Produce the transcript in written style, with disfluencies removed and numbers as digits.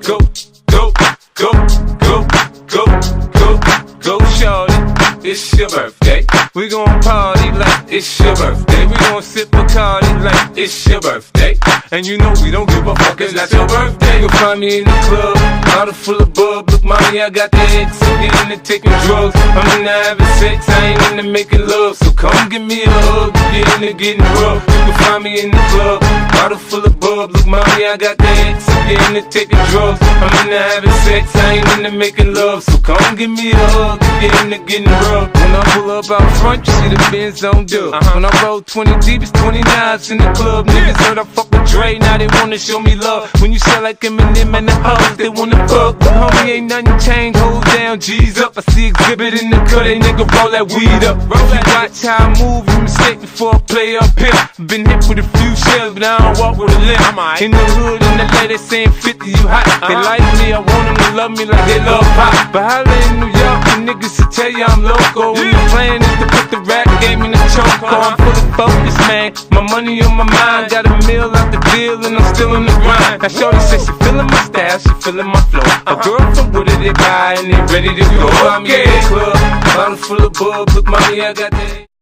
go, go, go, go, go, go, go, shorty. It's your birthday. We gon' party like it's your birthday. We gon' sip Bacardi like it's your birthday. And you know we don't give a fuck, it's not your birthday. You'll find me in the club, bottle full of bub. Look, mommy, I got the X, I'm getting into taking drugs. I'm into having sex, I ain't into making love. So come give me a hug, get into getting rough. You can find me in the club, bottle full of bub. Look, mommy, I got the X, I'm getting into taking drugs. I'm into having sex, I ain't into making love. So come give me a hug, get into getting rough. When I pull up out front, you see the Benz on dub. When I roll 20 deep, it's 29s in the club. Niggas heard I fuck with Dre, now they wanna show me love. When you sell like Eminem and the hoes, they wanna fuck. But homie, ain't nothing changed, hold down, G's up. I see exhibit in the cut, they nigga roll that weed up. Roll that, watch how I move, you mistake before I play up here. Been hit with a few shells, but I don't walk with a limp. In the hood, in the lady saying 50, you hot. They like me, I want them to love me like they love pop. But holla in New York, the niggas to tell you I'm loco. When the plan is to put the rap game in the choke. I'm full of focus, man, my money on my mind. Got a meal out the deal and I'm still on the grind. Now shorty says she feeling my style, she feeling my flow. A girl from Wooded, they buy and they ready to go. I'm in the club, bottle full of bub. Look, mommy, I got that.